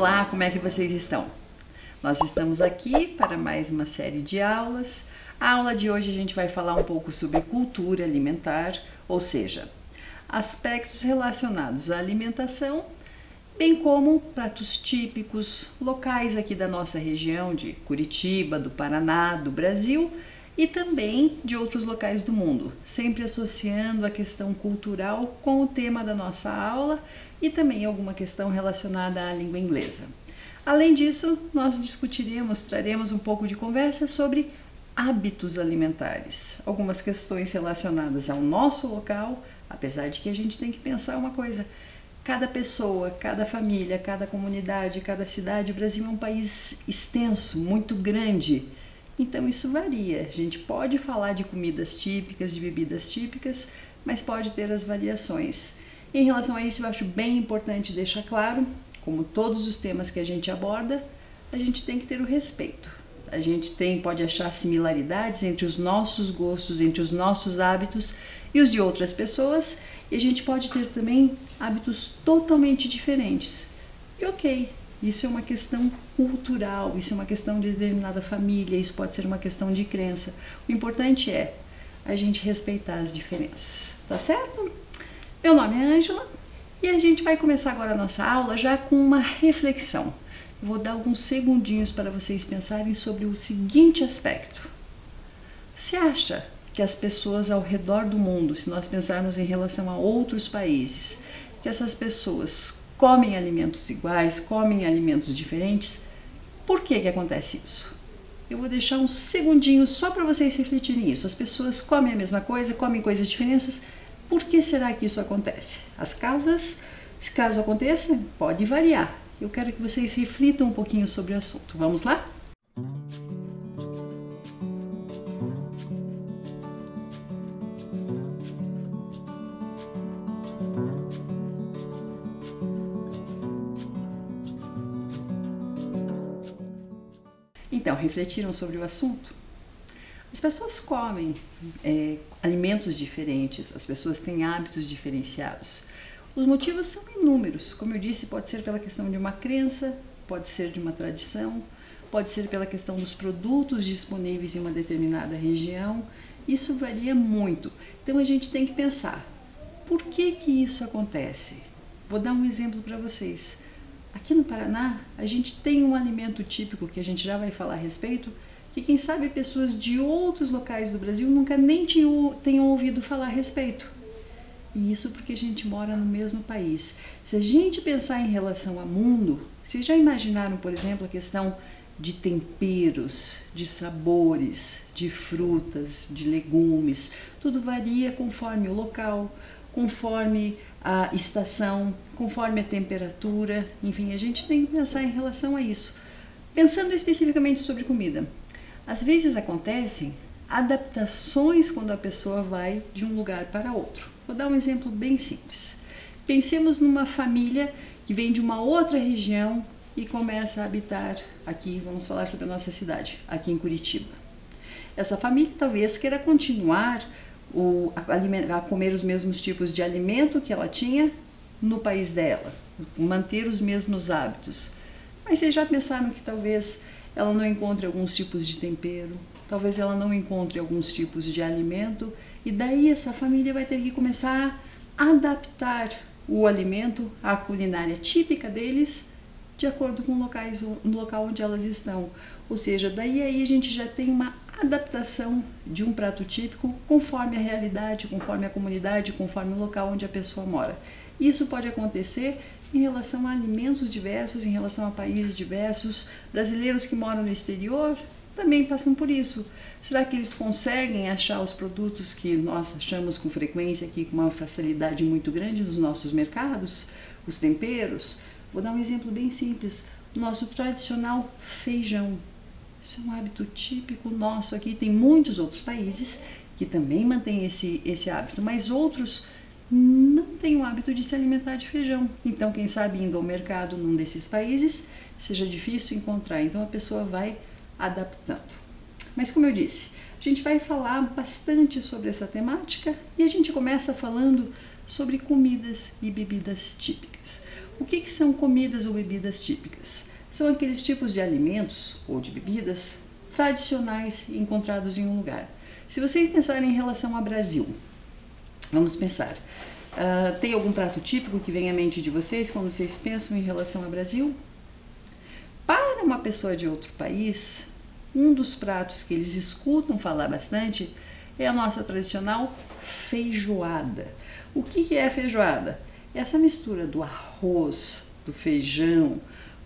Olá, como é que vocês estão? Nós estamos aqui para mais uma série de aulas. A aula de hoje a gente vai falar um pouco sobre cultura alimentar, ou seja, aspectos relacionados à alimentação, bem como pratos típicos, locais aqui da nossa região de Curitiba, do Paraná, do Brasil e também de outros locais do mundo, sempre associando a questão cultural com o tema da nossa aula e também alguma questão relacionada à língua inglesa. Além disso, nós traremos um pouco de conversa sobre hábitos alimentares, algumas questões relacionadas ao nosso local, apesar de que a gente tem que pensar uma coisa: cada pessoa, cada família, cada comunidade, cada cidade, o Brasil é um país extenso, muito grande, então isso varia. A gente pode falar de comidas típicas, de bebidas típicas, mas pode ter as variações. Em relação a isso, eu acho bem importante deixar claro, como todos os temas que a gente aborda, a gente tem que ter o respeito. A gente pode achar similaridades entre os nossos gostos, entre os nossos hábitos e os de outras pessoas, e a gente pode ter também hábitos totalmente diferentes. E ok, isso é uma questão cultural, isso é uma questão de determinada família, isso pode ser uma questão de crença. O importante é a gente respeitar as diferenças, tá certo? Meu nome é Ângela e a gente vai começar agora a nossa aula já com uma reflexão. Eu vou dar alguns segundinhos para vocês pensarem sobre o seguinte aspecto. Você acha que as pessoas ao redor do mundo, se nós pensarmos em relação a outros países, que essas pessoas comem alimentos iguais, comem alimentos diferentes? Por que acontece isso? Eu vou deixar uns segundinhos só para vocês refletirem isso. As pessoas comem a mesma coisa, comem coisas diferentes. Por que será que isso acontece? As causas, se caso aconteça, pode variar. Eu quero que vocês reflitam um pouquinho sobre o assunto. Vamos lá? Então, refletiram sobre o assunto? As pessoas comem alimentos diferentes, as pessoas têm hábitos diferenciados. Os motivos são inúmeros. Como eu disse, pode ser pela questão de uma crença, pode ser de uma tradição, pode ser pela questão dos produtos disponíveis em uma determinada região. Isso varia muito. Então a gente tem que pensar, por que isso acontece? Vou dar um exemplo para vocês. Aqui no Paraná, a gente tem um alimento típico que a gente já vai falar a respeito, que quem sabe pessoas de outros locais do Brasil nunca nem tenham ouvido falar a respeito. E isso porque a gente mora no mesmo país. Se a gente pensar em relação ao mundo, vocês já imaginaram, por exemplo, a questão de temperos, de sabores, de frutas, de legumes? Tudo varia conforme o local, conforme a estação, conforme a temperatura. Enfim, a gente tem que pensar em relação a isso. Pensando especificamente sobre comida, às vezes acontecem adaptações quando a pessoa vai de um lugar para outro. Vou dar um exemplo bem simples. Pensemos numa família que vem de uma outra região e começa a habitar aqui, vamos falar sobre a nossa cidade, aqui em Curitiba. Essa família talvez queira continuar a comer os mesmos tipos de alimento que ela tinha no país dela, manter os mesmos hábitos. Mas vocês já pensaram que talvez ela não encontre alguns tipos de tempero, talvez ela não encontre alguns tipos de alimento, e daí essa família vai ter que começar a adaptar o alimento à culinária típica deles, de acordo com o local onde elas estão. Ou seja, daí aí a gente já tem uma adaptação de um prato típico conforme a realidade, conforme a comunidade, conforme o local onde a pessoa mora. Isso pode acontecer em relação a alimentos diversos, em relação a países diversos. Brasileiros que moram no exterior também passam por isso. Será que eles conseguem achar os produtos que nós achamos com frequência aqui, com uma facilidade muito grande nos nossos mercados? Os temperos? Vou dar um exemplo bem simples. O nosso tradicional feijão. Isso é um hábito típico nosso aqui. Tem muitos outros países que também mantêm esse hábito, mas outros não têm o hábito de se alimentar de feijão. Então, quem sabe indo ao mercado num desses países, seja difícil encontrar. Então, a pessoa vai adaptando. Mas, como eu disse, a gente vai falar bastante sobre essa temática e a gente começa falando sobre comidas e bebidas típicas. O que são comidas ou bebidas típicas? São aqueles tipos de alimentos ou de bebidas tradicionais encontrados em um lugar. Se vocês pensarem em relação ao Brasil, vamos pensar, tem algum prato típico que vem à mente de vocês quando vocês pensam em relação ao Brasil? Para uma pessoa de outro país, um dos pratos que eles escutam falar bastante é a nossa tradicional feijoada. O que é a feijoada? Essa mistura do arroz, do feijão,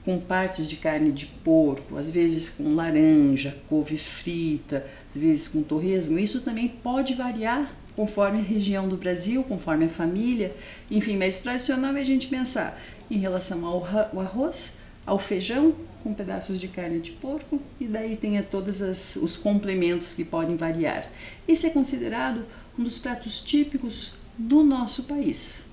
com partes de carne de porco, às vezes com laranja, couve frita, às vezes com torresmo, isso também pode variar conforme a região do Brasil, conforme a família, enfim, mas o tradicional é a gente pensar em relação ao arroz, ao feijão, com pedaços de carne de porco, e daí tem todos os complementos que podem variar. Esse é considerado um dos pratos típicos do nosso país.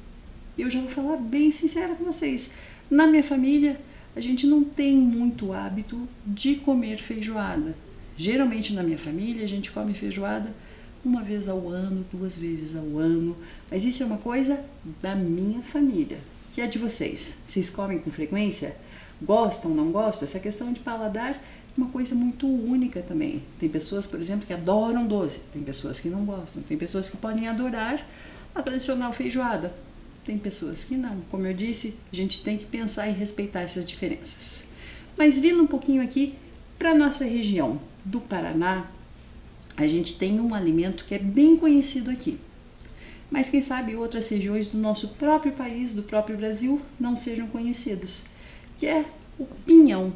Eu já vou falar bem sincera com vocês, na minha família a gente não tem muito hábito de comer feijoada. Geralmente na minha família a gente come feijoada uma vez ao ano, 2 vezes ao ano, mas isso é uma coisa da minha família. E a de vocês? Vocês comem com frequência? Gostam, não gostam? Essa questão de paladar é uma coisa muito única também. Tem pessoas, por exemplo, que adoram doce, tem pessoas que não gostam, tem pessoas que podem adorar a tradicional feijoada, tem pessoas que não. Como eu disse, a gente tem que pensar e respeitar essas diferenças. Mas vindo um pouquinho aqui para a nossa região do Paraná, a gente tem um alimento que é bem conhecido aqui. Mas quem sabe outras regiões do nosso próprio país, do próprio Brasil, não sejam conhecidos, que é o pinhão.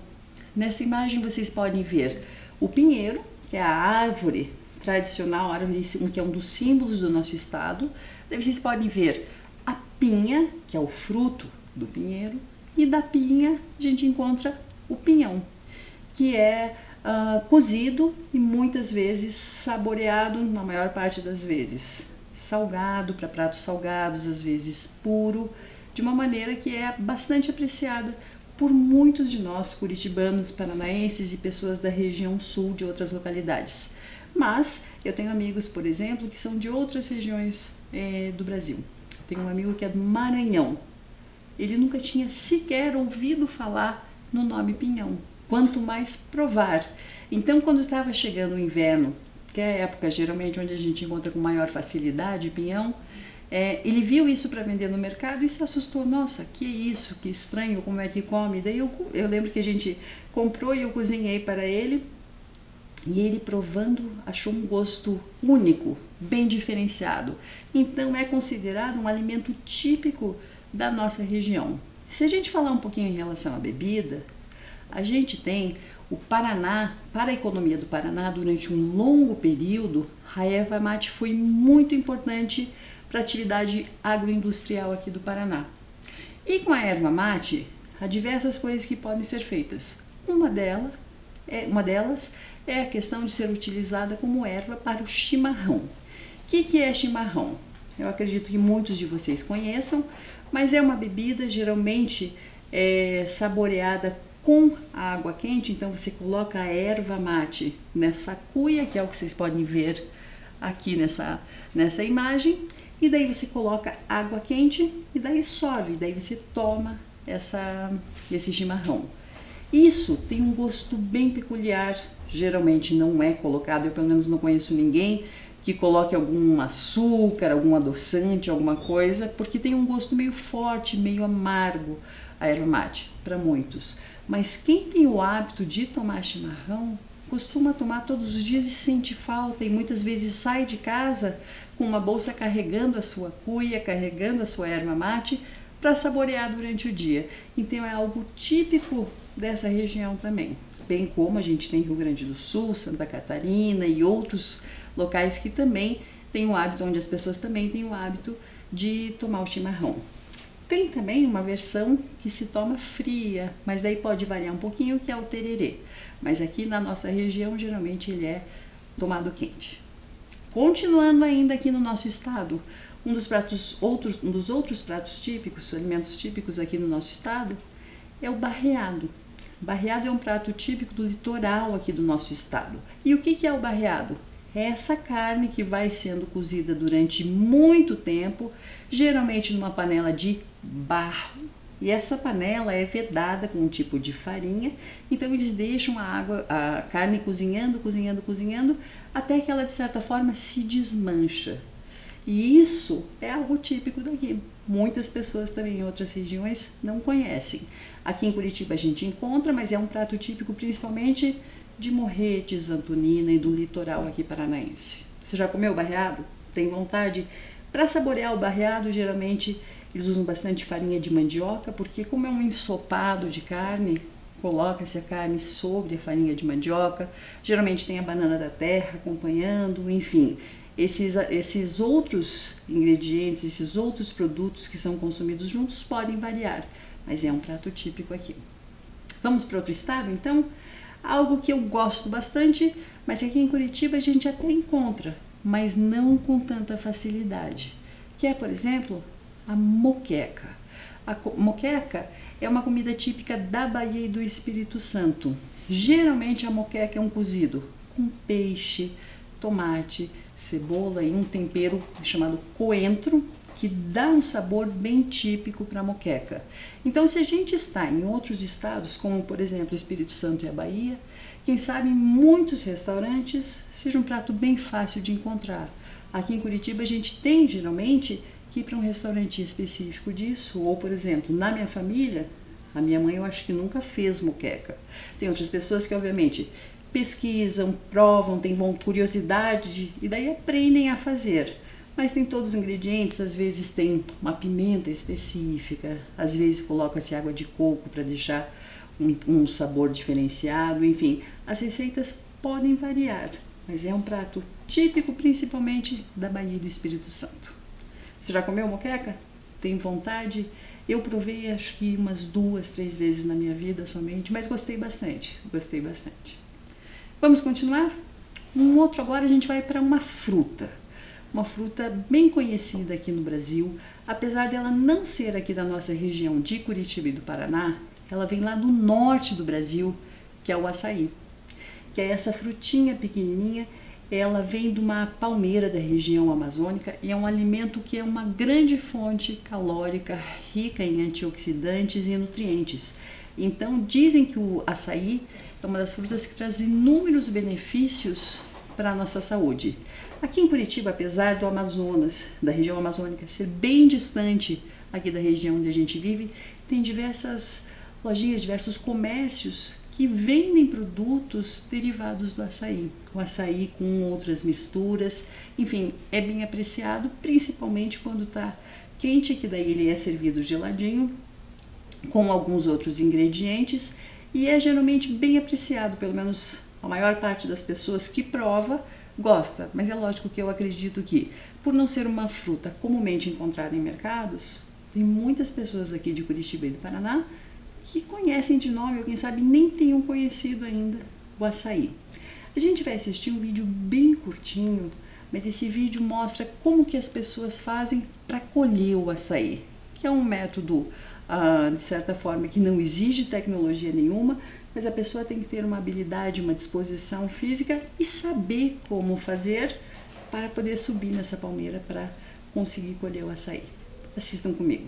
Nessa imagem vocês podem ver o pinheiro, que é a árvore tradicional, árvore que é um dos símbolos do nosso estado. Daí vocês podem ver a pinha, que é o fruto do pinheiro, e da pinha a gente encontra o pinhão, que é cozido e muitas vezes saboreado, na maior parte das vezes salgado, para pratos salgados, às vezes puro, de uma maneira que é bastante apreciada por muitos de nós, curitibanos, paranaenses e pessoas da região sul de outras localidades. Mas eu tenho amigos, por exemplo, que são de outras regiões do Brasil. Tenho um amigo que é do Maranhão. Ele nunca tinha sequer ouvido falar no nome pinhão, quanto mais provar. Então, quando estava chegando o inverno, que é a época geralmente onde a gente encontra com maior facilidade pinhão, ele viu isso para vender no mercado e se assustou. Nossa, que é isso? Que estranho, como é que come? Daí eu lembro que a gente comprou e eu cozinhei para ele. E ele provando achou um gosto único, bem diferenciado. Então é considerado um alimento típico da nossa região. Se a gente falar um pouquinho em relação à bebida, a gente tem o Paraná, para a economia do Paraná, durante um longo período, a erva mate foi muito importante para a atividade agroindustrial aqui do Paraná. E com a erva mate, há diversas coisas que podem ser feitas. Uma delas é a questão de ser utilizada como erva para o chimarrão. O que é chimarrão? Eu acredito que muitos de vocês conheçam, mas é uma bebida geralmente saboreada com a água quente. Então você coloca a erva mate nessa cuia, que é o que vocês podem ver aqui nessa imagem, e daí você coloca água quente e daí sorve, daí você toma esse chimarrão. Isso tem um gosto bem peculiar, geralmente não é colocado, eu pelo menos não conheço ninguém que coloque algum açúcar, algum adoçante, alguma coisa, porque tem um gosto meio forte, meio amargo a erva mate, para muitos. Mas quem tem o hábito de tomar chimarrão, costuma tomar todos os dias e sente falta, e muitas vezes sai de casa com uma bolsa carregando a sua cuia, carregando a sua erva mate, para saborear durante o dia. Então é algo típico dessa região também. Bem como a gente tem Rio Grande do Sul, Santa Catarina e outros locais que também têm o hábito, onde as pessoas também têm o hábito de tomar o chimarrão. Tem também uma versão que se toma fria, mas daí pode variar um pouquinho, que é o tererê. Mas aqui na nossa região, geralmente ele é tomado quente. Continuando ainda aqui no nosso estado, um dos outros pratos típicos, alimentos típicos aqui no nosso estado, é o barreado. Barreado é um prato típico do litoral aqui do nosso estado. E o que é o barreado? É essa carne que vai sendo cozida durante muito tempo, geralmente numa panela de barro, E essa panela é vedada com um tipo de farinha, então eles deixam a carne cozinhando, cozinhando, cozinhando, até que ela de certa forma se desmancha. E isso é algo típico daqui. Muitas pessoas também em outras regiões não conhecem. Aqui em Curitiba a gente encontra, mas é um prato típico principalmente de Morretes, Antonina e do litoral aqui paranaense. Você já comeu barreado? Tem vontade? Para saborear o barreado, geralmente eles usam bastante farinha de mandioca, porque como é um ensopado de carne, coloca-se a carne sobre a farinha de mandioca, geralmente tem a banana da terra acompanhando, enfim. Esses outros ingredientes, esses outros produtos que são consumidos juntos podem variar, mas é um prato típico aqui. Vamos para outro estado, então? Algo que eu gosto bastante, mas aqui em Curitiba a gente até encontra, mas não com tanta facilidade, que é, por exemplo, a moqueca. A moqueca é uma comida típica da Bahia e do Espírito Santo. Geralmente a moqueca é um cozido com peixe, tomate, cebola e um tempero chamado coentro, que dá um sabor bem típico para a moqueca. Então, se a gente está em outros estados, como por exemplo o Espírito Santo e a Bahia, quem sabe em muitos restaurantes seja um prato bem fácil de encontrar. Aqui em Curitiba a gente tem geralmente que ir para um restaurante específico disso, ou por exemplo, na minha família, a minha mãe eu acho que nunca fez moqueca. Tem outras pessoas que obviamente pesquisam, provam, têm curiosidade e daí aprendem a fazer. Mas tem todos os ingredientes, às vezes tem uma pimenta específica, às vezes coloca-se água de coco para deixar um sabor diferenciado, enfim. As receitas podem variar, mas é um prato típico principalmente da Bahia e do Espírito Santo. Você já comeu moqueca? Tem vontade? Eu provei acho que umas 2, 3 vezes na minha vida somente, mas gostei bastante, gostei bastante. Vamos continuar? Um outro agora a gente vai para uma fruta bem conhecida aqui no Brasil, apesar dela não ser aqui da nossa região de Curitiba e do Paraná, ela vem lá do norte do Brasil, que é o açaí, que é essa frutinha pequenininha. Ela vem de uma palmeira da região amazônica e é um alimento que é uma grande fonte calórica, rica em antioxidantes e nutrientes. Então dizem que o açaí é uma das frutas que traz inúmeros benefícios para a nossa saúde. Aqui em Curitiba, apesar do Amazonas, da região amazônica, ser bem distante aqui da região onde a gente vive, tem diversas lojinhas, diversos comércios que vendem produtos derivados do açaí. O açaí com outras misturas, enfim, é bem apreciado, principalmente quando está quente, que daí ele é servido geladinho, com alguns outros ingredientes, e é geralmente bem apreciado, pelo menos a maior parte das pessoas que prova gosta, mas é lógico que eu acredito que, por não ser uma fruta comumente encontrada em mercados, tem muitas pessoas aqui de Curitiba e do Paraná que conhecem de nome ou quem sabe nem tenham conhecido ainda o açaí. A gente vai assistir um vídeo bem curtinho, mas esse vídeo mostra como que as pessoas fazem para colher o açaí, que é um método, de certa forma, que não exige tecnologia nenhuma, mas a pessoa tem que ter uma habilidade, uma disposição física e saber como fazer para poder subir nessa palmeira para conseguir colher o açaí. Assistam comigo.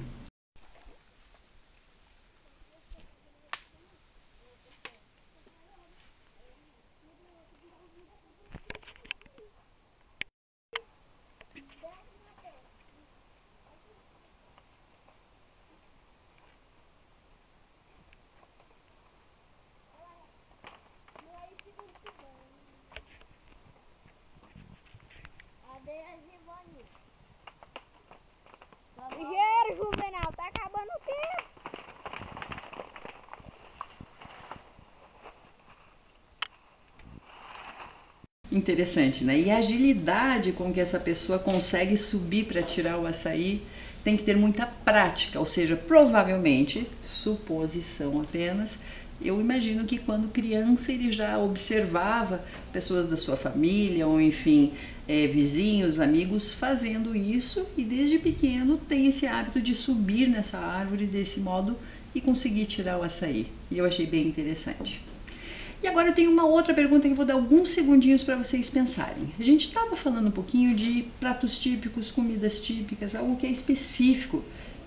Ligeiro, Juvenal, tá acabando o tempo. Interessante, né? E a agilidade com que essa pessoa consegue subir para tirar o açaí tem que ter muita prática, ou seja, provavelmente, suposição apenas, eu imagino que quando criança ele já observava pessoas da sua família ou enfim, vizinhos, amigos fazendo isso e desde pequeno tem esse hábito de subir nessa árvore desse modo e conseguir tirar o açaí. E eu achei bem interessante. E agora eu tenho uma outra pergunta que eu vou dar alguns segundinhos para vocês pensarem. A gente estava falando um pouquinho de pratos típicos, comidas típicas, algo que é específico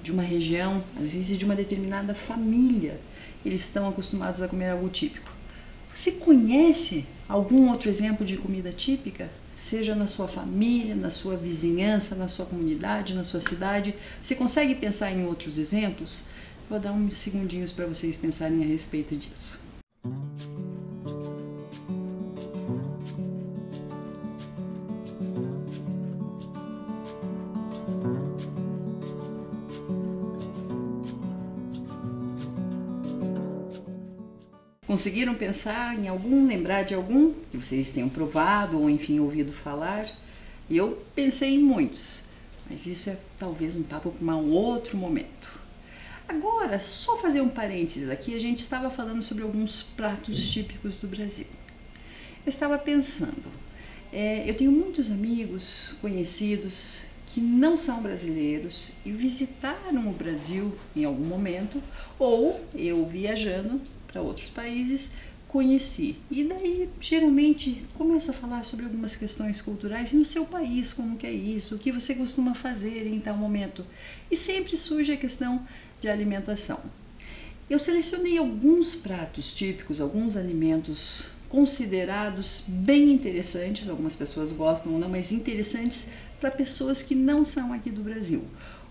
de uma região, às vezes de uma determinada família, eles estão acostumados a comer algo típico. Você conhece algum outro exemplo de comida típica? Seja na sua família, na sua vizinhança, na sua comunidade, na sua cidade. Você consegue pensar em outros exemplos? Vou dar uns segundinhos para vocês pensarem a respeito disso. Conseguiram pensar em algum, lembrar de algum que vocês tenham provado ou enfim ouvido falar? Eu pensei em muitos, mas isso é talvez um papo para um outro momento. Agora, só fazer um parênteses aqui, a gente estava falando sobre alguns pratos típicos do Brasil. Eu estava pensando, eu tenho muitos amigos, conhecidos, que não são brasileiros e visitaram o Brasil em algum momento, ou eu viajando para outros países, conheci. E daí, geralmente, começa a falar sobre algumas questões culturais no seu país, como que é isso, o que você costuma fazer em tal momento. E sempre surge a questão de alimentação. Eu selecionei alguns pratos típicos, alguns alimentos considerados bem interessantes, algumas pessoas gostam ou não, mas interessantes para pessoas que não são aqui do Brasil.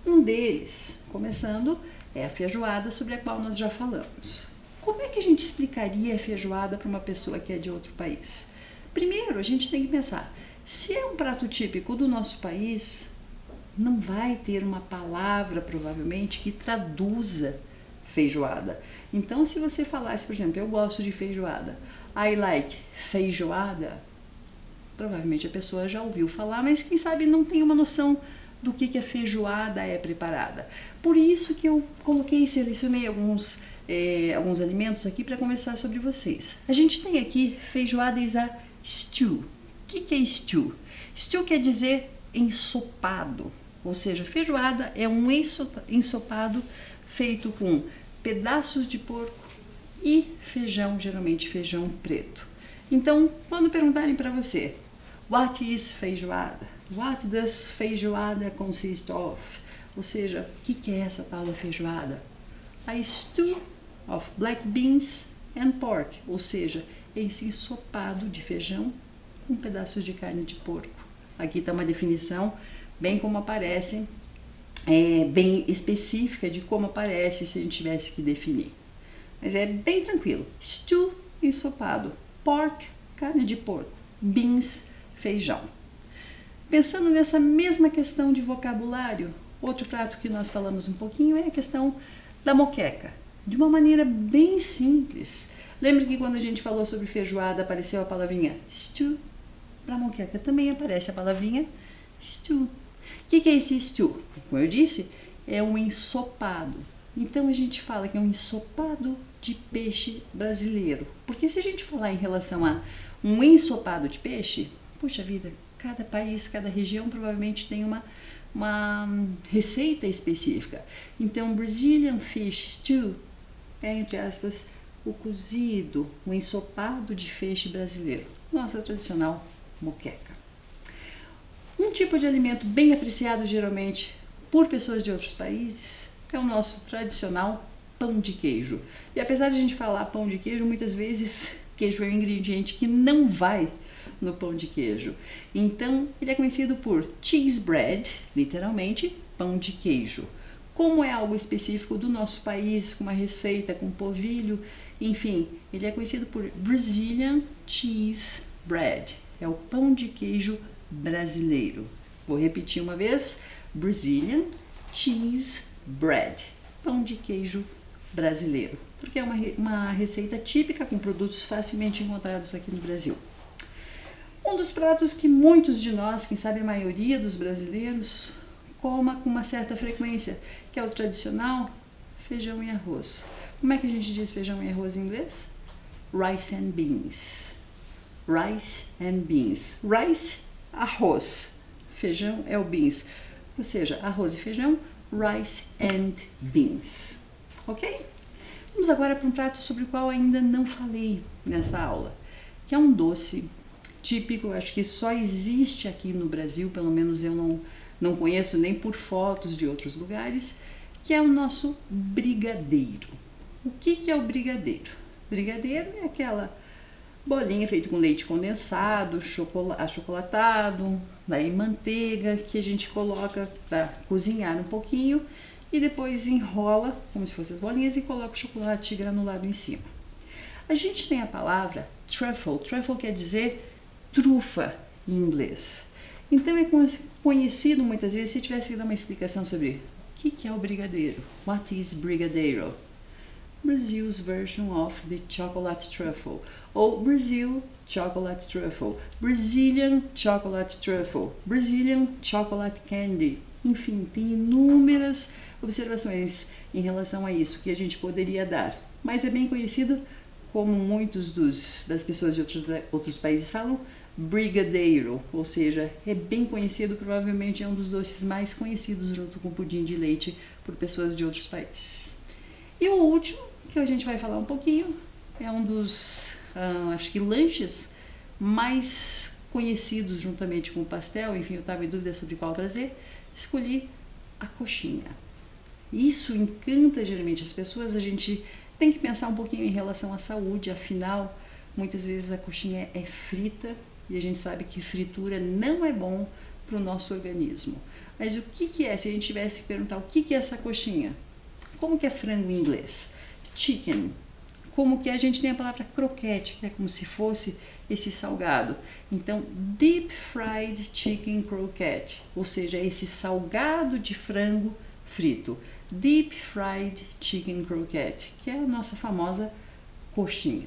Um deles, começando, é a feijoada, sobre a qual nós já falamos. Como é que a gente explicaria a feijoada para uma pessoa que é de outro país? Primeiro, a gente tem que pensar, se é um prato típico do nosso país, não vai ter uma palavra, provavelmente, que traduza feijoada. Então, se você falasse, por exemplo, eu gosto de feijoada, I like feijoada, provavelmente a pessoa já ouviu falar, mas quem sabe não tem uma noção do que a feijoada é preparada. Por isso que eu selecionei alguns alimentos aqui para conversar sobre vocês. A gente tem aqui feijoada is a stew. O que é stew? Stew quer dizer ensopado, ou seja, feijoada é um ensopado feito com pedaços de porco e feijão, geralmente feijão preto. Então, quando perguntarem para você, what is feijoada? What does feijoada consist of? Ou seja, o que é essa tal da feijoada? A stew of black beans and pork, ou seja, esse ensopado de feijão com pedaços de carne de porco. Aqui está uma definição bem como aparece, bem específica de como aparece se a gente tivesse que definir. Mas é bem tranquilo. Stew, ensopado. Pork, carne de porco. Beans, feijão. Pensando nessa mesma questão de vocabulário, outro prato que nós falamos um pouquinho é a questão da moqueca. De uma maneira bem simples. Lembra que quando a gente falou sobre feijoada apareceu a palavrinha stew? Para moqueca também aparece a palavrinha stew. O que é esse stew? Como eu disse, é um ensopado. Então a gente fala que é um ensopado de peixe brasileiro. Porque se a gente falar em relação a um ensopado de peixe, puxa vida, cada país, cada região provavelmente tem uma receita específica. Então, Brazilian Fish Stew é, entre aspas, o cozido, o ensopado de peixe brasileiro. Nossa tradicional moqueca. Um tipo de alimento bem apreciado geralmente por pessoas de outros países é o nosso tradicional pão de queijo. E apesar de a gente falar pão de queijo, muitas vezes queijo é um ingrediente que não vai no pão de queijo. Então, ele é conhecido por cheese bread, literalmente, pão de queijo. Como é algo específico do nosso país, com uma receita, com polvilho, enfim, ele é conhecido por Brazilian cheese bread. É o pão de queijo brasileiro. Vou repetir uma vez, Brazilian cheese bread, pão de queijo brasileiro, porque é uma receita típica com produtos facilmente encontrados aqui no Brasil. Um dos pratos que muitos de nós, quem sabe a maioria dos brasileiros, coma com uma certa frequência, que é o tradicional feijão e arroz. Como é que a gente diz feijão e arroz em inglês? Rice and beans. Rice and beans. Rice, arroz. Feijão é o beans. Ou seja, arroz e feijão, rice and beans. Ok? Vamos agora para um prato sobre o qual ainda não falei nessa aula, que é um doce típico, acho que só existe aqui no Brasil, pelo menos eu não conheço nem por fotos de outros lugares, que é o nosso brigadeiro. O que é o brigadeiro? Brigadeiro é aquela bolinha feita com leite condensado, achocolatado, daí manteiga que a gente coloca para cozinhar um pouquinho e depois enrola como se fossem as bolinhas e coloca o chocolate granulado em cima. A gente tem a palavra truffle. Truffle quer dizer trufa em inglês. Então é conhecido muitas vezes, se tivesse que dar uma explicação sobre o que é o brigadeiro. What is brigadeiro? Brazil's version of the chocolate truffle, ou Brazil chocolate truffle, Brazilian chocolate truffle, Brazilian chocolate candy. Enfim, tem inúmeras observações em relação a isso que a gente poderia dar, mas é bem conhecido, como muitos das pessoas de outros países falam, brigadeiro, ou seja, é bem conhecido, provavelmente é um dos doces mais conhecidos junto com pudim de leite por pessoas de outros países. E o último que a gente vai falar um pouquinho é um dos, acho que lanches mais conhecidos juntamente com o pastel. Enfim, eu estava em dúvida sobre qual trazer, escolhi a coxinha. Isso encanta geralmente as pessoas. A gente tem que pensar um pouquinho em relação à saúde, afinal, muitas vezes a coxinha é frita e a gente sabe que fritura não é bom para o nosso organismo. Mas o que é? Se a gente tivesse que perguntar o que é essa coxinha? Como que é frango em inglês? Chicken. Como que a gente tem a palavra croquete, que é como se fosse esse salgado. Então, deep fried chicken croquette, ou seja, esse salgado de frango frito. Deep fried chicken croquette, que é a nossa famosa coxinha.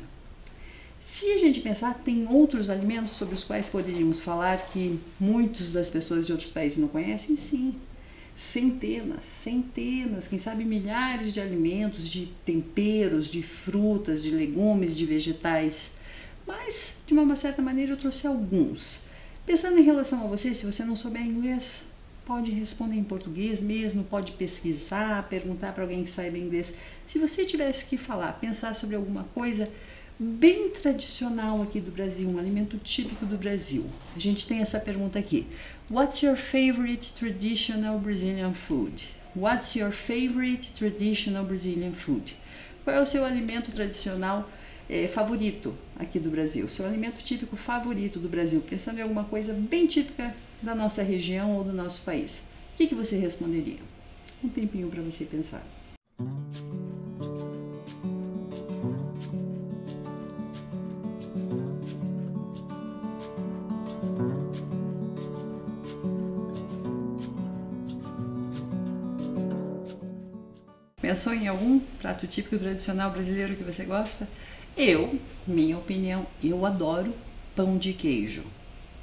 Se a gente pensar, tem outros alimentos sobre os quais poderíamos falar que muitas das pessoas de outros países não conhecem? Sim. Centenas, quem sabe milhares de alimentos, de temperos, de frutas, de legumes, de vegetais. Mas, de uma certa maneira, eu trouxe alguns. Pensando em relação a você, se você não souber inglês, pode responder em português mesmo, pode pesquisar, perguntar para alguém que saiba inglês. Se você tivesse que falar, pensar sobre alguma coisa bem tradicional aqui do Brasil, um alimento típico do Brasil. A gente tem essa pergunta aqui. What's your favorite traditional Brazilian food? What's your favorite traditional Brazilian food? Qual é o seu alimento tradicional favorito aqui do Brasil? Seu alimento típico favorito do Brasil? Pensando em alguma coisa bem típica da nossa região ou do nosso país. O que você responderia? Um tempinho para você pensar. Pensou em algum prato típico tradicional brasileiro que você gosta? Minha opinião, eu adoro pão de queijo.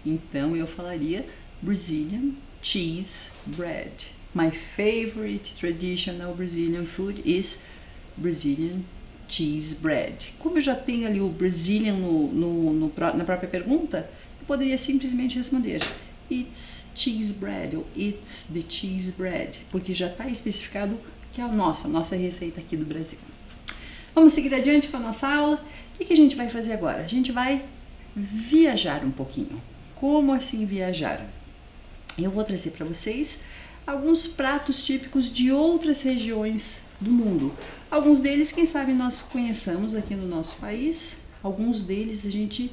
Então eu falaria Brazilian cheese bread. My favorite traditional Brazilian food is Brazilian cheese bread. Como eu já tenho ali o Brazilian na própria pergunta, eu poderia simplesmente responder It's cheese bread ou It's the cheese bread, porque já está especificado que é a nossa receita aqui do Brasil. Vamos seguir adiante com a nossa aula. O que a gente vai fazer agora? A gente vai viajar um pouquinho. Como assim viajar? Eu vou trazer para vocês alguns pratos típicos de outras regiões do mundo. Alguns deles, quem sabe, nós conheçamos aqui no nosso país. Alguns deles a gente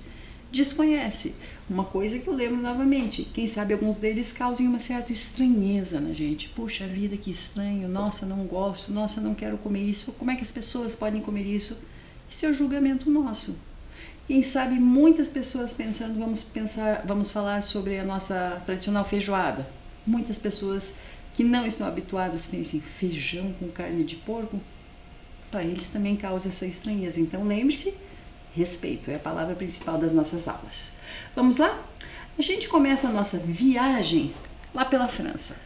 desconhece. Uma coisa que eu lembro novamente, quem sabe alguns deles causem uma certa estranheza na gente. Puxa vida, que estranho, nossa, não gosto, nossa, não quero comer isso. Como é que as pessoas podem comer isso? Isso é o julgamento nosso. Quem sabe muitas pessoas pensando, vamos falar sobre a nossa tradicional feijoada. Muitas pessoas que não estão habituadas pensam em feijão com carne de porco. Para eles também causa essa estranheza. Então lembre-se, respeito é a palavra principal das nossas aulas. Vamos lá? A gente começa a nossa viagem lá pela França.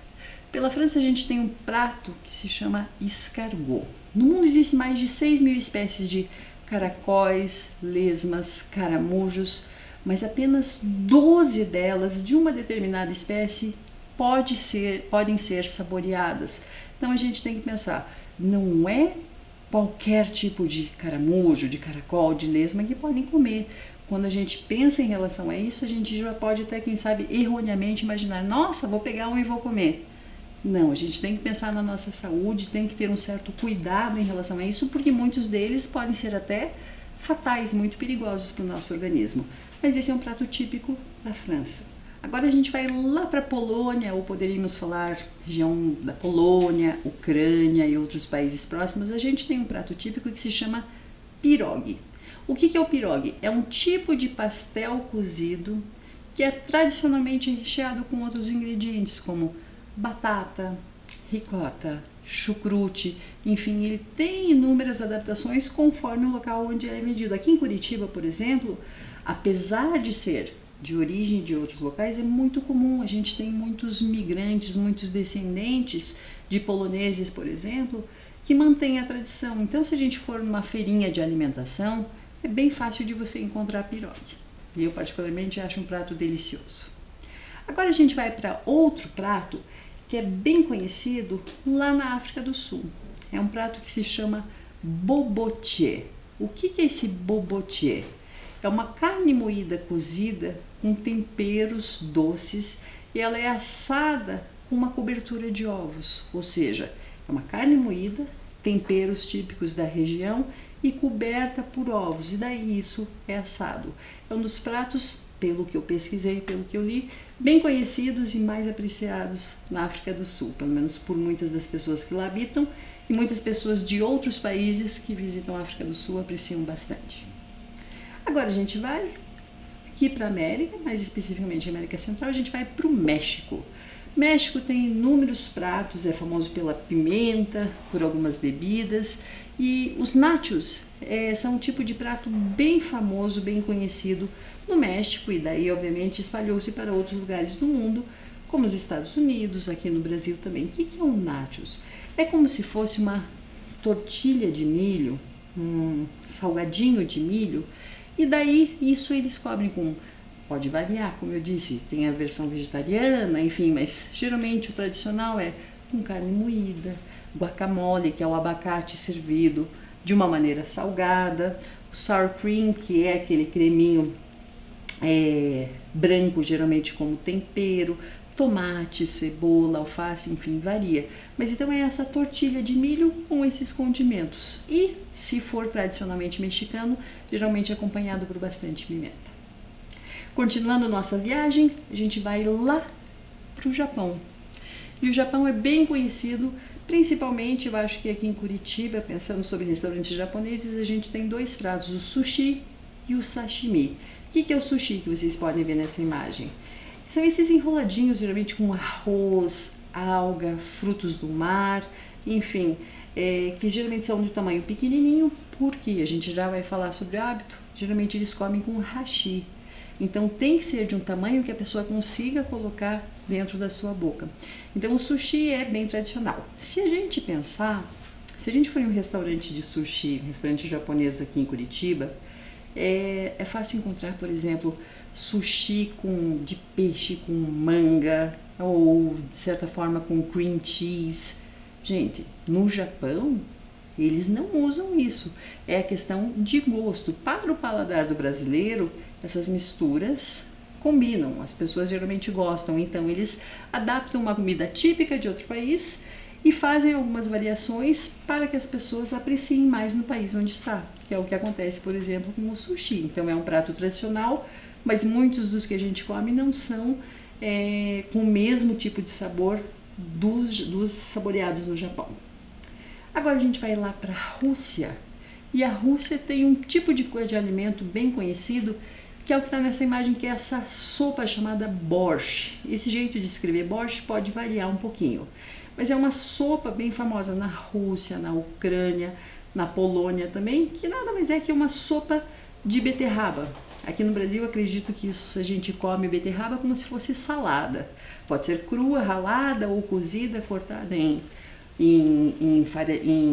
Pela França a gente tem um prato que se chama escargot. No mundo existem mais de 6.000 espécies de caracóis, lesmas, caramujos, mas apenas 12 delas de uma determinada espécie podem ser saboreadas. Então a gente tem que pensar, não é qualquer tipo de caramujo, de caracol, de lesma que podem comer. Quando a gente pensa em relação a isso, a gente já pode até, quem sabe, erroneamente imaginar, nossa, vou pegar um e vou comer. Não, a gente tem que pensar na nossa saúde, tem que ter um certo cuidado em relação a isso, porque muitos deles podem ser até fatais, muito perigosos para o nosso organismo. Mas esse é um prato típico da França. Agora a gente vai lá para a Polônia, ou poderíamos falar região da Polônia, Ucrânia e outros países próximos. A gente tem um prato típico que se chama pirogue. O que é o pirogue? É um tipo de pastel cozido que é tradicionalmente recheado com outros ingredientes, como batata, ricota, chucrute, enfim, ele tem inúmeras adaptações conforme o local onde ele é vendido. Aqui em Curitiba, por exemplo, apesar de ser de origem de outros locais, é muito comum, a gente tem muitos migrantes, muitos descendentes de poloneses, por exemplo, que mantêm a tradição. Então, se a gente for numa feirinha de alimentação, é bem fácil de você encontrar pirogue. E eu particularmente acho um prato delicioso. Agora a gente vai para outro prato que é bem conhecido lá na África do Sul. É um prato que se chama bobotie. O que é esse bobotie? É uma carne moída cozida com temperos doces e ela é assada com uma cobertura de ovos, ou seja, é uma carne moída, temperos típicos da região e coberta por ovos, e daí isso é assado. É um dos pratos, pelo que eu pesquisei, pelo que eu li, bem conhecidos e mais apreciados na África do Sul, pelo menos por muitas das pessoas que lá habitam e muitas pessoas de outros países que visitam a África do Sul apreciam bastante. Agora a gente vai aqui para a América, mais especificamente a América Central, a gente vai para o México. México tem inúmeros pratos, é famoso pela pimenta, por algumas bebidas, e os nachos são um tipo de prato bem famoso, bem conhecido no México, e daí obviamente espalhou-se para outros lugares do mundo, como os Estados Unidos, aqui no Brasil também. O que é um nachos? É como se fosse uma tortilha de milho, um salgadinho de milho, e daí isso eles cobrem com, pode variar, como eu disse, tem a versão vegetariana, enfim, mas geralmente o tradicional é com carne moída, guacamole, que é o abacate servido de uma maneira salgada, o sour cream, que é aquele creminho branco, geralmente como tempero, tomate, cebola, alface, enfim, varia. Mas então é essa tortilha de milho com esses condimentos. E, se for tradicionalmente mexicano, geralmente acompanhado por bastante pimenta. Continuando nossa viagem, a gente vai lá para o Japão. E o Japão é bem conhecido, principalmente, eu acho que aqui em Curitiba, pensando sobre restaurantes japoneses, a gente tem dois pratos, o sushi e o sashimi. O que é o sushi que vocês podem ver nessa imagem? São esses enroladinhos, geralmente com arroz, alga, frutos do mar, enfim, que geralmente são de tamanho pequenininho, porque a gente já vai falar sobre o hábito, geralmente eles comem com hashi. Então tem que ser de um tamanho que a pessoa consiga colocar dentro da sua boca. Então o sushi é bem tradicional. Se a gente pensar, se a gente for em um restaurante de sushi, um restaurante japonês aqui em Curitiba, é fácil encontrar, por exemplo, sushi de peixe com manga ou de certa forma com cream cheese. Gente, no Japão eles não usam isso. É questão de gosto. Para o paladar do brasileiro, essas misturas combinam. As pessoas geralmente gostam, então eles adaptam uma comida típica de outro país e fazem algumas variações para que as pessoas apreciem mais no país onde está, que é o que acontece, por exemplo, com o sushi. Então é um prato tradicional, mas muitos dos que a gente come não são com o mesmo tipo de sabor dos saboreados no Japão. Agora a gente vai lá para a Rússia, e a Rússia tem um tipo de alimento bem conhecido, que é o que está nessa imagem, que é essa sopa chamada borscht. Esse jeito de escrever borscht pode variar um pouquinho, mas é uma sopa bem famosa na Rússia, na Ucrânia, na Polônia também, que nada mais é que uma sopa de beterraba. Aqui no Brasil, acredito que a gente come beterraba como se fosse salada. Pode ser crua, ralada ou cozida, cortada em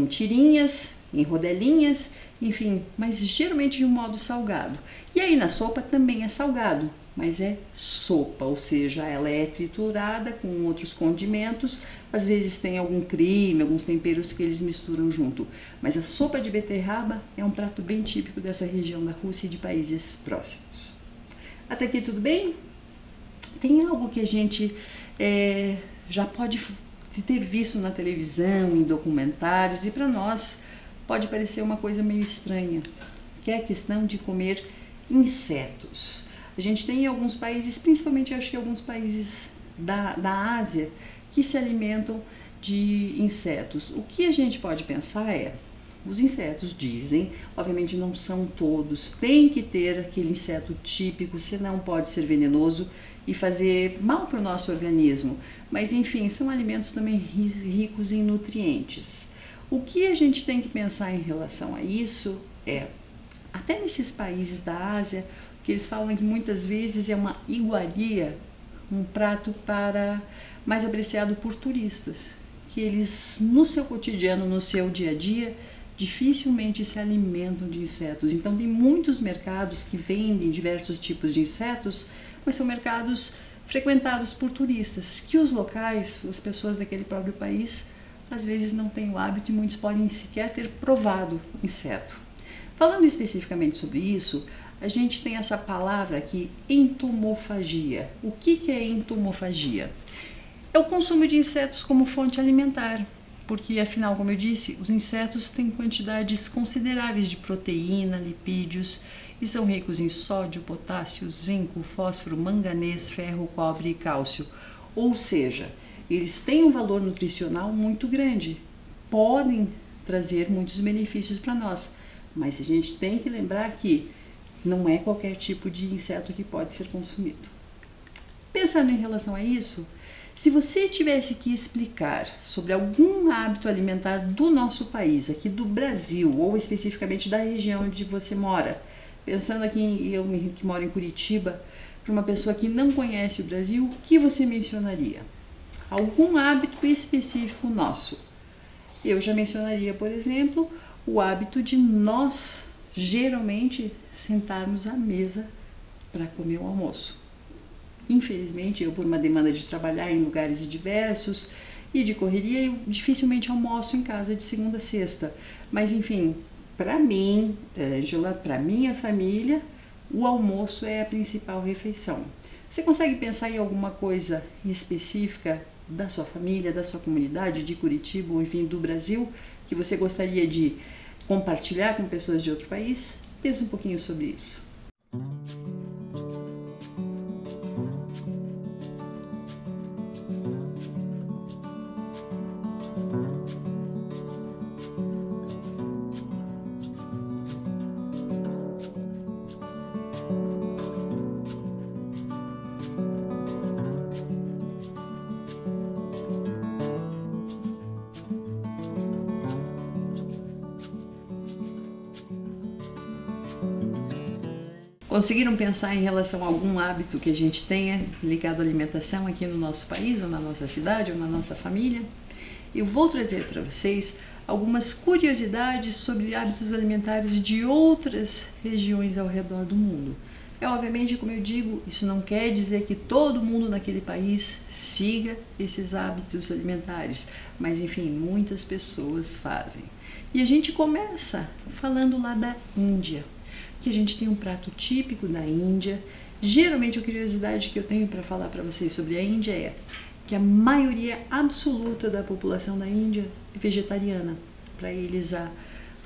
tirinhas, em rodelinhas, enfim, mas geralmente de um modo salgado. E aí na sopa também é salgado, mas é sopa, ou seja, ela é triturada com outros condimentos, às vezes tem algum creme, alguns temperos que eles misturam junto. Mas a sopa de beterraba é um prato bem típico dessa região da Rússia e de países próximos. Até aqui tudo bem? Tem algo que a gente já pode de ter visto na televisão, em documentários, e para nós pode parecer uma coisa meio estranha, que é a questão de comer insetos. A gente tem alguns países, principalmente acho que alguns países da Ásia, que se alimentam de insetos. O que a gente pode pensar é, os insetos dizem, obviamente não são todos, tem que ter aquele inseto típico, senão pode ser venenoso e fazer mal para o nosso organismo. Mas enfim, são alimentos também ricos em nutrientes. O que a gente tem que pensar em relação a isso é, até nesses países da Ásia, que eles falam que muitas vezes é uma iguaria, um prato mais apreciado por turistas, que eles no seu cotidiano, no seu dia a dia, dificilmente se alimentam de insetos. Então tem muitos mercados que vendem diversos tipos de insetos, mas são mercados frequentados por turistas, que os locais, as pessoas daquele próprio país, às vezes não têm o hábito e muitos podem sequer ter provado inseto. Falando especificamente sobre isso, a gente tem essa palavra aqui, entomofagia. O que é entomofagia? É o consumo de insetos como fonte alimentar, porque afinal, como eu disse, os insetos têm quantidades consideráveis de proteína, lipídios e são ricos em sódio, potássio, zinco, fósforo, manganês, ferro, cobre e cálcio. Ou seja, eles têm um valor nutricional muito grande, podem trazer muitos benefícios para nós, mas a gente tem que lembrar que não é qualquer tipo de inseto que pode ser consumido. Pensando em relação a isso, se você tivesse que explicar sobre algum hábito alimentar do nosso país, aqui do Brasil, ou especificamente da região onde você mora, pensando aqui, eu que moro em Curitiba, para uma pessoa que não conhece o Brasil, o que você mencionaria? Algum hábito específico nosso? Eu já mencionaria, por exemplo, o hábito de nós, geralmente, sentarmos à mesa para comer o almoço. Infelizmente, eu por uma demanda de trabalhar em lugares diversos e de correria, eu dificilmente almoço em casa de segunda a sexta. Mas enfim, para mim, Angela, para minha família, o almoço é a principal refeição. Você consegue pensar em alguma coisa específica da sua família, da sua comunidade, de Curitiba, ou enfim, do Brasil, que você gostaria de compartilhar com pessoas de outro país? Pensa um pouquinho sobre isso. Conseguiram pensar em relação a algum hábito que a gente tenha ligado à alimentação aqui no nosso país, ou na nossa cidade, ou na nossa família? Eu vou trazer para vocês algumas curiosidades sobre hábitos alimentares de outras regiões ao redor do mundo. Obviamente, como eu digo, isso não quer dizer que todo mundo naquele país siga esses hábitos alimentares, mas enfim, muitas pessoas fazem. E a gente começa falando lá da Índia, que a gente tem um prato típico da Índia. Geralmente a curiosidade que eu tenho para falar para vocês sobre a Índia é que a maioria absoluta da população da Índia é vegetariana. Para eles a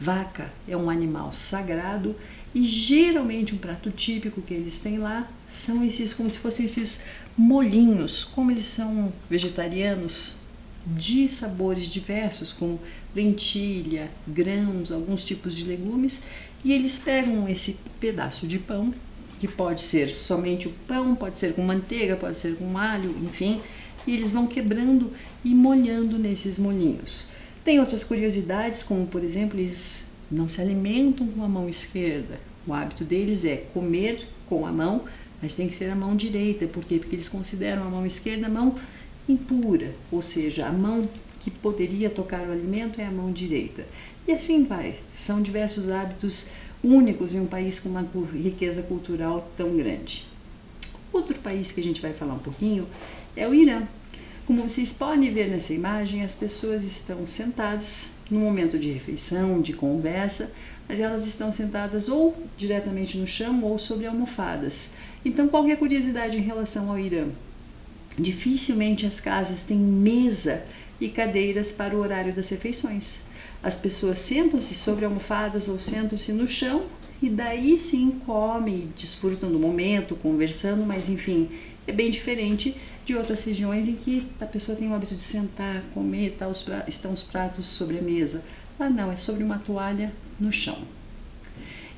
vaca é um animal sagrado e geralmente um prato típico que eles têm lá são esses, como se fossem esses molhinhos, como eles são vegetarianos, de sabores diversos, como lentilha, grãos, alguns tipos de legumes, e eles pegam esse pedaço de pão, que pode ser somente o pão, pode ser com manteiga, pode ser com alho, enfim, e eles vão quebrando e molhando nesses molhinhos. Tem outras curiosidades, como por exemplo, eles não se alimentam com a mão esquerda. O hábito deles é comer com a mão, mas tem que ser a mão direita. Por quê? Porque eles consideram a mão esquerda a mão impura, ou seja, a mão que poderia tocar o alimento é a mão direita. E assim vai. São diversos hábitos únicos em um país com uma riqueza cultural tão grande. Outro país que a gente vai falar um pouquinho é o Irã. Como vocês podem ver nessa imagem, as pessoas estão sentadas no momento de refeição, de conversa, mas elas estão sentadas ou diretamente no chão ou sobre almofadas. Então, qual é a curiosidade em relação ao Irã? Dificilmente as casas têm mesa e cadeiras para o horário das refeições. As pessoas sentam-se sobre almofadas ou sentam-se no chão e daí sim comem, desfrutam do momento, conversando, mas enfim, é bem diferente de outras regiões em que a pessoa tem o hábito de sentar, comer, estão os pratos sobre a mesa. Lá não, é sobre uma toalha no chão.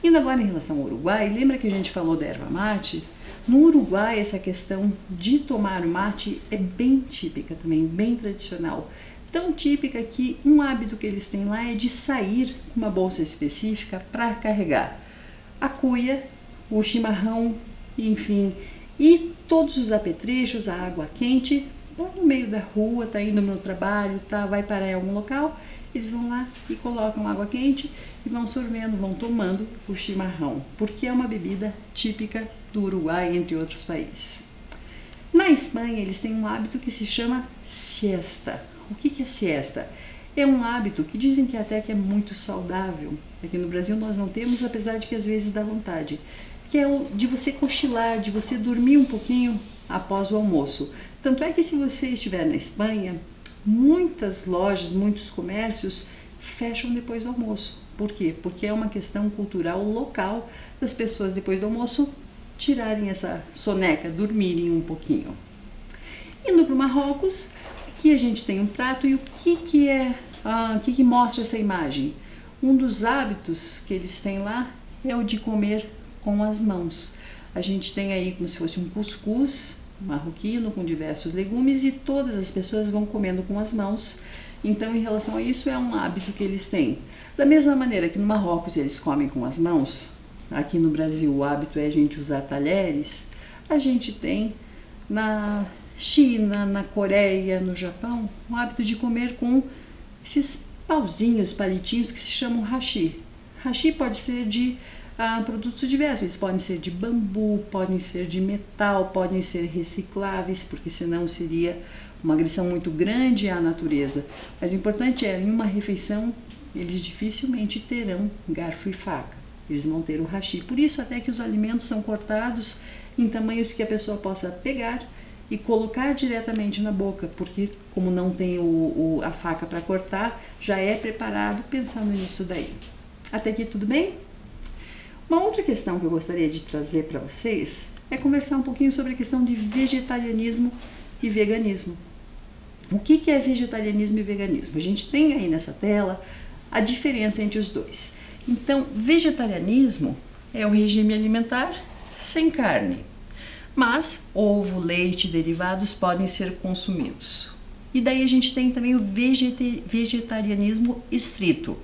Indo agora em relação ao Uruguai, lembra que a gente falou da erva mate? No Uruguai, essa questão de tomar o mate é bem típica também, bem tradicional. Tão típica que um hábito que eles têm lá é de sair com uma bolsa específica para carregar a cuia, o chimarrão, enfim, e todos os apetrechos, a água quente, lá no meio da rua, tá indo no trabalho, vai parar em algum local, eles vão lá e colocam água quente e vão sorvendo, vão tomando o chimarrão, porque é uma bebida típica do Uruguai, entre outros países. Na Espanha, eles têm um hábito que se chama siesta. O que é siesta? É um hábito que dizem que até que é muito saudável. Aqui no Brasil nós não temos, apesar de que às vezes dá vontade. Que é o de você cochilar, de você dormir um pouquinho após o almoço. Tanto é que se você estiver na Espanha, muitas lojas, muitos comércios fecham depois do almoço. Por quê? Porque é uma questão cultural local das pessoas depois do almoço tirarem essa soneca, dormirem um pouquinho. Indo para o Marrocos, aqui a gente tem um prato e o que mostra essa imagem? Um dos hábitos que eles têm lá é o de comer com as mãos. A gente tem aí como se fosse um cuscuz marroquino com diversos legumes e todas as pessoas vão comendo com as mãos. Então, em relação a isso, é um hábito que eles têm. Da mesma maneira que no Marrocos eles comem com as mãos, aqui no Brasil o hábito é a gente usar talheres, a gente tem na China, na Coreia, no Japão, o hábito de comer com esses pauzinhos, palitinhos que se chamam hashi. Hashi pode ser de produtos diversos, eles podem ser de bambu, podem ser de metal, podem ser recicláveis, porque senão seria uma agressão muito grande à natureza. Mas o importante é, em uma refeição, eles dificilmente terão garfo e faca, eles vão ter o hashi. Por isso até que os alimentos são cortados em tamanhos que a pessoa possa pegar e colocar diretamente na boca, porque como não tem a faca para cortar, já é preparado pensando nisso daí. Até aqui tudo bem? Uma outra questão que eu gostaria de trazer para vocês é conversar um pouquinho sobre a questão de vegetarianismo e veganismo. O que é vegetarianismo e veganismo? A gente tem aí nessa tela a diferença entre os dois. Então, vegetarianismo é o regime alimentar sem carne, mas ovo, leite e derivados podem ser consumidos. E daí a gente tem também o vegetarianismo estrito.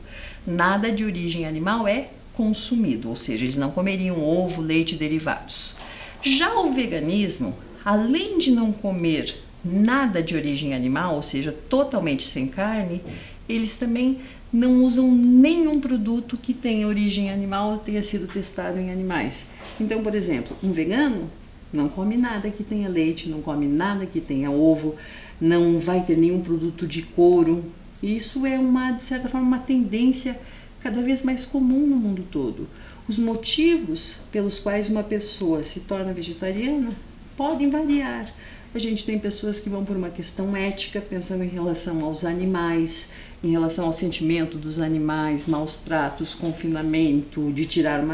Nada de origem animal é consumido, ou seja, eles não comeriam ovo, leite e derivados. Já o veganismo, além de não comer nada de origem animal, ou seja, totalmente sem carne, eles também não usam nenhum produto que tenha origem animal ou tenha sido testado em animais. Então, por exemplo, um vegano não come nada que tenha leite, não come nada que tenha ovo, não vai ter nenhum produto de couro. Isso é de certa forma, uma tendência cada vez mais comum no mundo todo. Os motivos pelos quais uma pessoa se torna vegetariana podem variar. A gente tem pessoas que vão por uma questão ética, pensando em relação aos animais, em relação ao sentimento dos animais, maus tratos, confinamento, de tirar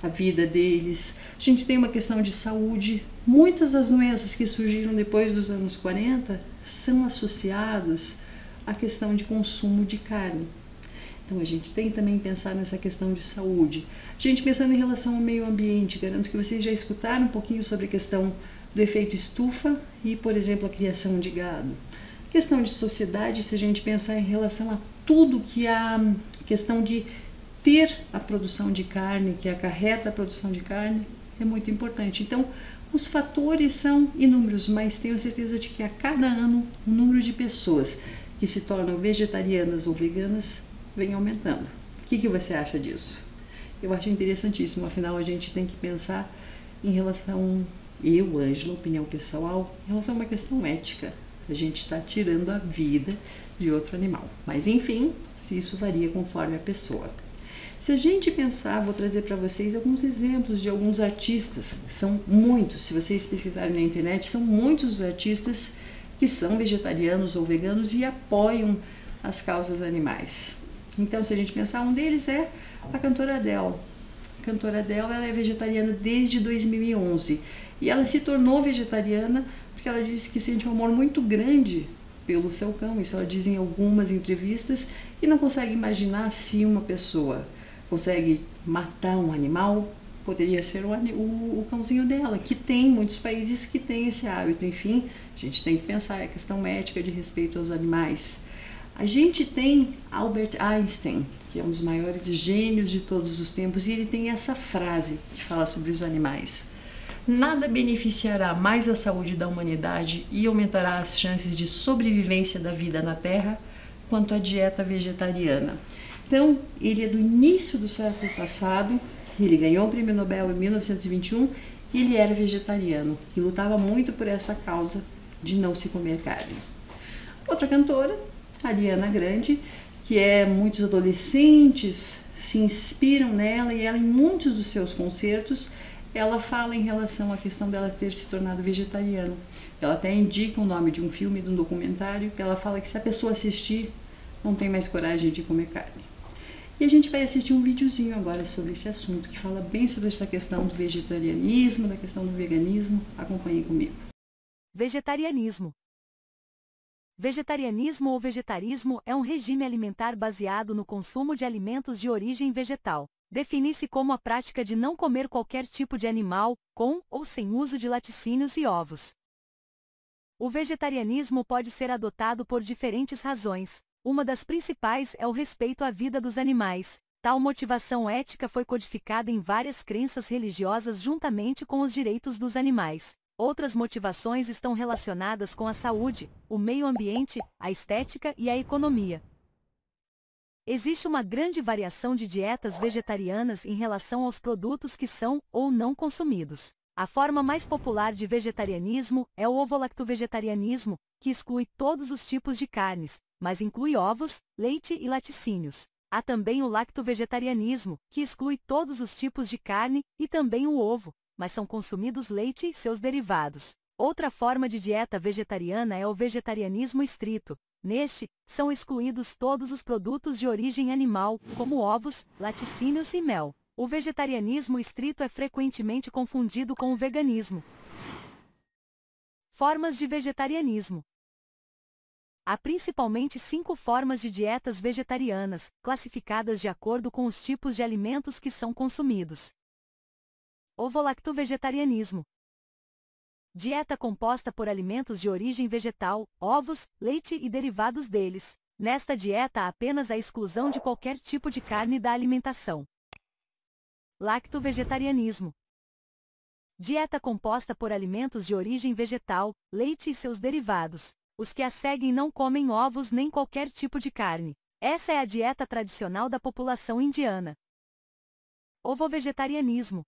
a vida deles. A gente tem uma questão de saúde. Muitas das doenças que surgiram depois dos anos 40 são associadas à questão de consumo de carne. Então a gente tem também que pensar nessa questão de saúde. A gente pensando em relação ao meio ambiente, garanto que vocês já escutaram um pouquinho sobre a questão do efeito estufa e, por exemplo, a criação de gado. Questão de sociedade, se a gente pensar em relação a tudo que a questão de ter a produção de carne, que acarreta a produção de carne, é muito importante. Então, os fatores são inúmeros, mas tenho certeza de que a cada ano o número de pessoas que se tornam vegetarianas ou veganas vem aumentando. O que você acha disso? Eu acho interessantíssimo, afinal a gente tem que pensar em relação, Ângela, opinião pessoal, em relação a uma questão ética. A gente está tirando a vida de outro animal. Mas enfim, se isso varia conforme a pessoa. Se a gente pensar, vou trazer para vocês alguns exemplos de alguns artistas, são muitos, se vocês pesquisarem na internet, são muitos os artistas que são vegetarianos ou veganos e apoiam as causas animais. Então, se a gente pensar, um deles é a cantora Adele. A cantora Adele, ela é vegetariana desde 2011 e ela se tornou vegetariana porque ela disse que sente um amor muito grande pelo seu cão. Isso ela diz em algumas entrevistas, e não consegue imaginar se uma pessoa consegue matar um animal. Poderia ser o cãozinho dela, que tem muitos países que têm esse hábito. Enfim, a gente tem que pensar a questão ética de respeito aos animais. A gente tem Albert Einstein, que é um dos maiores gênios de todos os tempos, e ele tem essa frase que fala sobre os animais: nada beneficiará mais a saúde da humanidade e aumentará as chances de sobrevivência da vida na Terra quanto a dieta vegetariana. Então, ele é do início do século passado, ele ganhou o Prêmio Nobel em 1921 e ele era vegetariano e lutava muito por essa causa de não se comer carne. Outra cantora, Ariana Grande, que muitos adolescentes se inspiram nela, e ela, em muitos dos seus concertos, ela fala em relação à questão dela ter se tornado vegetariana. Ela até indica o nome de um filme, de um documentário, que ela fala que se a pessoa assistir, não tem mais coragem de comer carne. E a gente vai assistir um videozinho agora sobre esse assunto, que fala bem sobre essa questão do vegetarianismo, da questão do veganismo. Acompanhem comigo. Vegetarianismo. Vegetarianismo ou vegetarismo é um regime alimentar baseado no consumo de alimentos de origem vegetal. Define-se como a prática de não comer qualquer tipo de animal, com ou sem uso de laticínios e ovos. O vegetarianismo pode ser adotado por diferentes razões. Uma das principais é o respeito à vida dos animais. Tal motivação ética foi codificada em várias crenças religiosas juntamente com os direitos dos animais. Outras motivações estão relacionadas com a saúde, o meio ambiente, a estética e a economia. Existe uma grande variação de dietas vegetarianas em relação aos produtos que são ou não consumidos. A forma mais popular de vegetarianismo é o ovolactovegetarianismo, que exclui todos os tipos de carnes, mas inclui ovos, leite e laticínios. Há também o lactovegetarianismo, que exclui todos os tipos de carne e também o ovo, mas são consumidos leite e seus derivados. Outra forma de dieta vegetariana é o vegetarianismo estrito. Neste, são excluídos todos os produtos de origem animal, como ovos, laticínios e mel. O vegetarianismo estrito é frequentemente confundido com o veganismo. Formas de vegetarianismo. Há principalmente 5 formas de dietas vegetarianas, classificadas de acordo com os tipos de alimentos que são consumidos. Ovolactovegetarianismo. Dieta composta por alimentos de origem vegetal, ovos, leite e derivados deles. Nesta dieta há apenas a exclusão de qualquer tipo de carne da alimentação. Lactovegetarianismo. Dieta composta por alimentos de origem vegetal, leite e seus derivados. Os que a seguem não comem ovos nem qualquer tipo de carne. Essa é a dieta tradicional da população indiana. Ovovegetarianismo.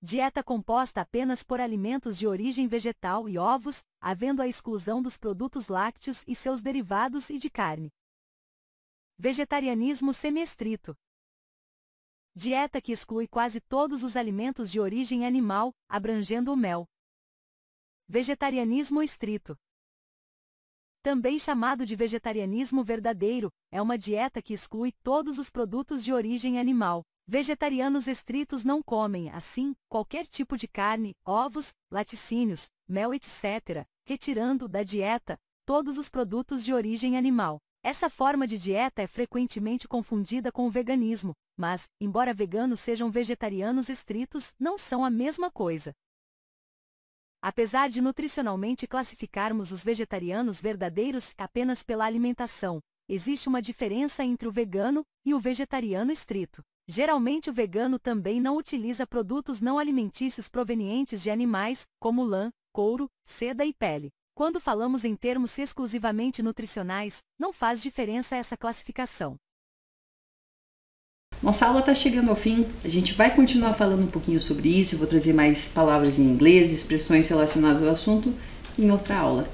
Dieta composta apenas por alimentos de origem vegetal e ovos, havendo a exclusão dos produtos lácteos e seus derivados e de carne. Vegetarianismo semi-estrito. Dieta que exclui quase todos os alimentos de origem animal, abrangendo o mel. Vegetarianismo estrito. Também chamado de vegetarianismo verdadeiro, é uma dieta que exclui todos os produtos de origem animal. Vegetarianos estritos não comem, assim, qualquer tipo de carne, ovos, laticínios, mel, etc., retirando da dieta todos os produtos de origem animal. Essa forma de dieta é frequentemente confundida com o veganismo, mas, embora veganos sejam vegetarianos estritos, não são a mesma coisa. Apesar de nutricionalmente classificarmos os vegetarianos verdadeiros apenas pela alimentação, existe uma diferença entre o vegano e o vegetariano estrito. Geralmente o vegano também não utiliza produtos não alimentícios provenientes de animais, como lã, couro, seda e pele. Quando falamos em termos exclusivamente nutricionais, não faz diferença essa classificação. Nossa aula está chegando ao fim, a gente vai continuar falando um pouquinho sobre isso, eu vou trazer mais palavras em inglês, expressões relacionadas ao assunto em outra aula.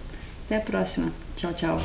Até a próxima, tchau, tchau!